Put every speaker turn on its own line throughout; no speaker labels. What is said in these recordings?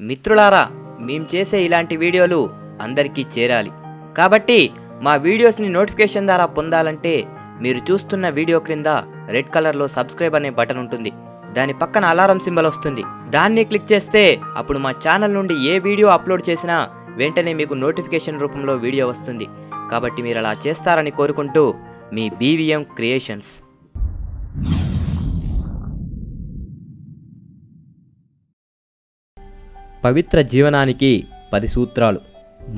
మిత్రులారా, మేము చేసే ఇలాంటి వీడియోలు అందరికీ చేరాలి. కాబట్టి మా వీడియోస్ని నోటిఫికేషన్ ద్వారా పొందాలంటే మీరు చూస్తున్న వీడియో క్రింద రెడ్ కలర్లో సబ్స్క్రైబ్ అనే బటన్ ఉంటుంది. దాని పక్కన అలారం సింబల్ వస్తుంది. దాన్ని క్లిక్ చేస్తే అప్పుడు మా ఛానల్ నుండి ఏ వీడియో అప్లోడ్ చేసినా వెంటనే మీకు నోటిఫికేషన్ రూపంలో వీడియో వస్తుంది. కాబట్టి మీరు అలా చేస్తారని కోరుకుంటూ మీ బీవీఎం క్రియేషన్స్. పవిత్ర జీవనానికి 10 సూత్రాలు.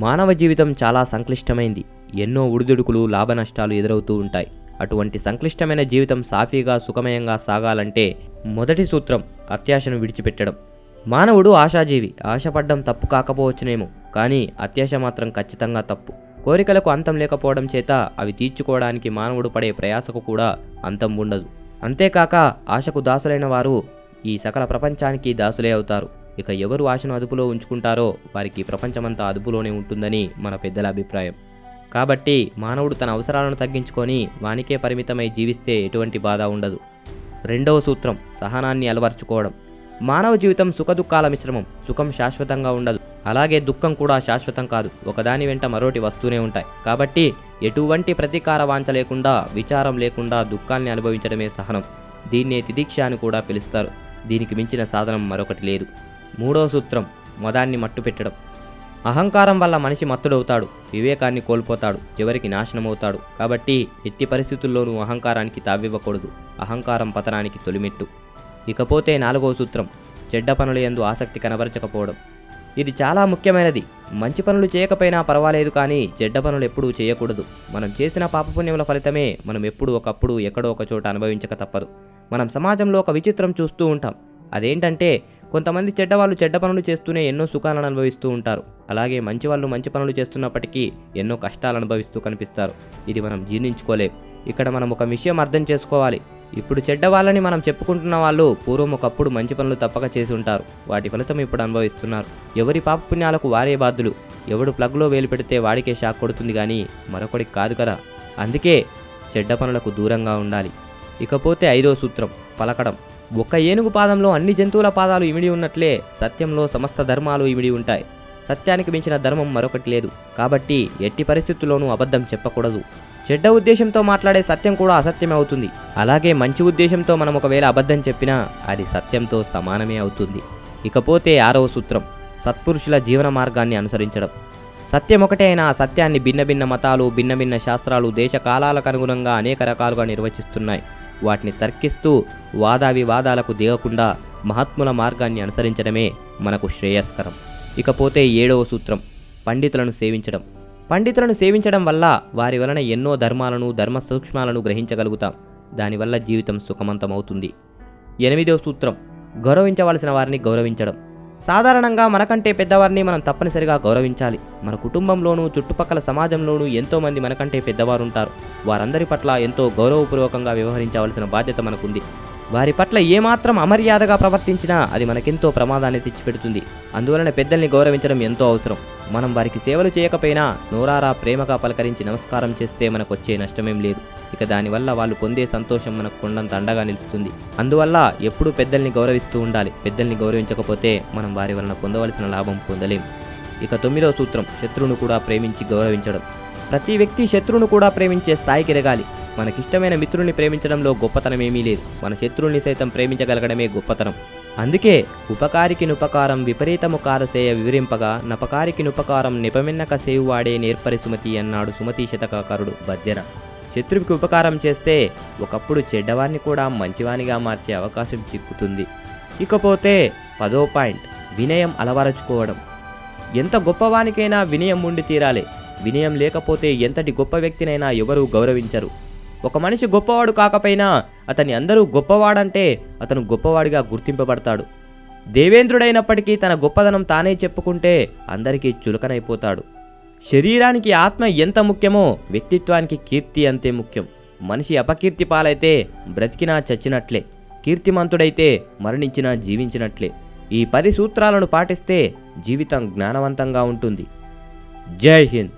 మానవ జీవితం చాలా సంక్లిష్టమైంది. ఎన్నో ఉడిదుడుకులు, లాభనష్టాలు ఎదురవుతూ ఉంటాయి. అటువంటి సంక్లిష్టమైన జీవితం సాఫీగా సుఖమయంగా సాగాలంటే మొదటి సూత్రం అత్యాశను విడిచిపెట్టడం. మానవుడు ఆశాజీవి. ఆశపడ్డం తప్పు కాకపోవచ్చునేమో, కానీ అత్యాశ మాత్రం ఖచ్చితంగా తప్పు. కోరికలకు అంతం లేకపోవడం చేత అవి తీర్చుకోవడానికి మానవుడు పడే ప్రయాసకు కూడా అంతం ఉండదు. అంతేకాక ఆశకు దాసులైన వారు ఈ సకల ప్రపంచానికి దాసులే అవుతారు. ఇక ఎవరు ఆశను అదుపులో ఉంచుకుంటారో వారికి ప్రపంచమంతా అదుపులోనే ఉంటుందని మన పెద్దల అభిప్రాయం. కాబట్టి మానవుడు తన అవసరాలను తగ్గించుకొని వానికే పరిమితమై జీవిస్తే ఎటువంటి బాధ ఉండదు. రెండవ సూత్రం సహనాన్ని అలవర్చుకోవడం. మానవ జీవితం సుఖదుఖాల మిశ్రమం. సుఖం శాశ్వతంగా ఉండదు, అలాగే దుఃఖం కూడా శాశ్వతం కాదు. ఒకదాని వెంట మరోటి వస్తూనే ఉంటాయి. కాబట్టి ఎటువంటి ప్రతీకార వాంఛ లేకుండా, విచారం లేకుండా దుఃఖాన్ని అనుభవించడమే సహనం. దీన్నే తితిక్ష అని కూడా పిలుస్తారు. దీనికి మించిన సాధనం మరొకటి లేదు. మూడవ సూత్రం మదాన్ని మట్టుపెట్టడం. అహంకారం వల్ల మనిషి మత్తుడవుతాడు, వివేకాన్ని కోల్పోతాడు, చివరికి నాశనమవుతాడు. కాబట్టి ఎట్టి పరిస్థితుల్లోనూ అహంకారానికి తావివ్వకూడదు. అహంకారం పతనానికి తొలిమెట్టు. ఇకపోతే నాలుగవ సూత్రం చెడ్డ పనుల యందు ఆసక్తి కనబరచకపోవడం. ఇది చాలా ముఖ్యమైనది. మంచి పనులు చేయకపోయినా పర్వాలేదు, కానీ చెడ్డ పనులు ఎప్పుడూ చేయకూడదు. మనం చేసిన పాపపుణ్యముల ఫలితమే మనం ఎప్పుడూ ఒకప్పుడు ఎక్కడో ఒక చోట అనుభవించక తప్పదు. మనం సమాజంలో ఒక విచిత్రం చూస్తూ ఉంటాం. అదేంటంటే కొంతమంది చెడ్డవాళ్ళు చెడ్డ పనులు చేస్తూనే ఎన్నో సుఖాలను అనుభవిస్తూ ఉంటారు. అలాగే మంచి వాళ్ళు మంచి పనులు చేస్తున్నప్పటికీ ఎన్నో కష్టాలు అనుభవిస్తూ కనిపిస్తారు. ఇది మనం జీర్ణించుకోలేం. ఇక్కడ మనం ఒక విషయం అర్థం చేసుకోవాలి. ఇప్పుడు చెడ్డవాళ్ళని మనం చెప్పుకుంటున్న వాళ్ళు పూర్వం ఒకప్పుడు మంచి పనులు తప్పక చేసి ఉంటారు. వాటి ఫలితం ఇప్పుడు అనుభవిస్తున్నారు. ఎవరి పాపపుణ్యాలకు వారే బాధ్యులు. ఎవడు ప్లగ్లో వేలు పెడితే వాడికే షాక్ కొడుతుంది, కానీ మరొకడికి కాదు కదా. అందుకే చెడ్డ పనులకు దూరంగా ఉండాలి. ఇకపోతే ఐదో సూత్రం పలకడం. ఒక్క ఏనుగు పాదంలో అన్ని జంతువుల పాదాలు ఇమిడి ఉన్నట్లే సత్యంలో సమస్త ధర్మాలు ఇమిడి ఉంటాయి. సత్యానికి మించిన ధర్మం మరొకటి లేదు. కాబట్టి ఎట్టి పరిస్థితుల్లోనూ అబద్ధం చెప్పకూడదు. చెడ్డ ఉద్దేశంతో మాట్లాడే సత్యం కూడా అసత్యమే అవుతుంది. అలాగే మంచి ఉద్దేశంతో మనం ఒకవేళ అబద్ధం చెప్పినా అది సత్యంతో సమానమే అవుతుంది. ఇకపోతే ఆరవ సూత్రం సత్పురుషుల జీవన మార్గాన్ని అనుసరించడం. సత్యం ఒకటే అయినా ఆ సత్యాన్ని భిన్న భిన్న మతాలు, భిన్న భిన్న శాస్త్రాలు దేశ కాలాలకు అనుగుణంగా అనేక రకాలుగా నిర్వచిస్తున్నాయి. వాటిని తర్కిస్తూ వాదావివాదాలకు దిగకుండా మహాత్ముల మార్గాన్ని అనుసరించడమే మనకు శ్రేయస్కరం. ఇకపోతే ఏడవ సూత్రం పండితులను సేవించడం. పండితులను సేవించడం వల్ల వారి వలన ఎన్నో ధర్మాలను, ధర్మ సూక్ష్మాలను గ్రహించగలుగుతాం. దానివల్ల జీవితం సుఖవంతమవుతుంది. ఎనిమిదవ సూత్రం గౌరవించవలసిన వారిని గౌరవించడం. సాధారణంగా మనకంటే పెద్దవారిని మనం తప్పనిసరిగా గౌరవించాలి. మన కుటుంబంలోనూ, చుట్టుపక్కల సమాజంలోనూ ఎంతోమంది మనకంటే పెద్దవారు ఉంటారు. వారందరి పట్ల ఎంతో గౌరవపూర్వకంగా వ్యవహరించవలసిన బాధ్యత మనకుంది. వారి పట్ల ఏమాత్రం అమర్యాదగా ప్రవర్తించినా అది మనకెంతో ప్రమాదాన్ని తెచ్చిపెడుతుంది. అందువలన పెద్దల్ని గౌరవించడం ఎంతో అవసరం. మనం వారికి సేవలు చేయకపోయినా నోరారా ప్రేమగా పలకరించి నమస్కారం చేస్తే మనకు వచ్చే నష్టమేం లేదు. ఇక దానివల్ల వాళ్ళు పొందే సంతోషం మనకు కొండంత అండగా నిలుస్తుంది. అందువల్ల ఎప్పుడూ పెద్దల్ని గౌరవిస్తూ ఉండాలి. పెద్దల్ని గౌరవించకపోతే మనం వారి వలన పొందవలసిన లాభం పొందలేం. ఇక 9వ సూత్రం శత్రువును కూడా ప్రేమించి గౌరవించడం. ప్రతి వ్యక్తి శత్రువును కూడా ప్రేమించే స్థాయికి ఎదగాలి. మనకిష్టమైన మిత్రుల్ని ప్రేమించడంలో గొప్పతనం ఏమీ లేదు. మన శత్రువుల్ని సైతం ప్రేమించగలగడమే గొప్పతనం. అందుకే ఉపకారికి నుపకారం విపరీతము కారసేయ వివరింపగా నపకారికి నుపకారం నిపమిన్నక సేవువాడే నేర్పరి సుమతి అన్నాడు సుమతి శతకాకారుడు బద్దెర. శత్రువుకి ఉపకారం చేస్తే ఒకప్పుడు చెడ్డవాన్ని కూడా మంచివానిగా మార్చే అవకాశం చిక్కుతుంది. ఇకపోతే 10వ పాయింట్ వినయం అలవరచుకోవడం. ఎంత గొప్పవానికైనా వినయం ఉండి తీరాలి. వినయం లేకపోతే ఎంతటి గొప్ప వ్యక్తినైనా ఎవరూ గౌరవించరు. ఒక మనిషి గొప్పవాడు కాకపోయినా అతన్ని అందరూ గొప్పవాడంటే అతను గొప్పవాడిగా గుర్తింపబడతాడు. దేవేంద్రుడైనప్పటికీ తన గొప్పదనం తానే చెప్పుకుంటే అందరికీ చులకనైపోతాడు. శరీరానికి ఆత్మ ఎంత ముఖ్యమో వ్యక్తిత్వానికి కీర్తి అంతే ముఖ్యం. మనిషి అపకీర్తి పాలైతే బ్రతికినా చచ్చినట్లే, కీర్తిమంతుడైతే మరణించినా జీవించినట్లే. ఈ 10 సూత్రాలను పాటిస్తే జీవితం జ్ఞానవంతంగా ఉంటుంది. జై హింద్.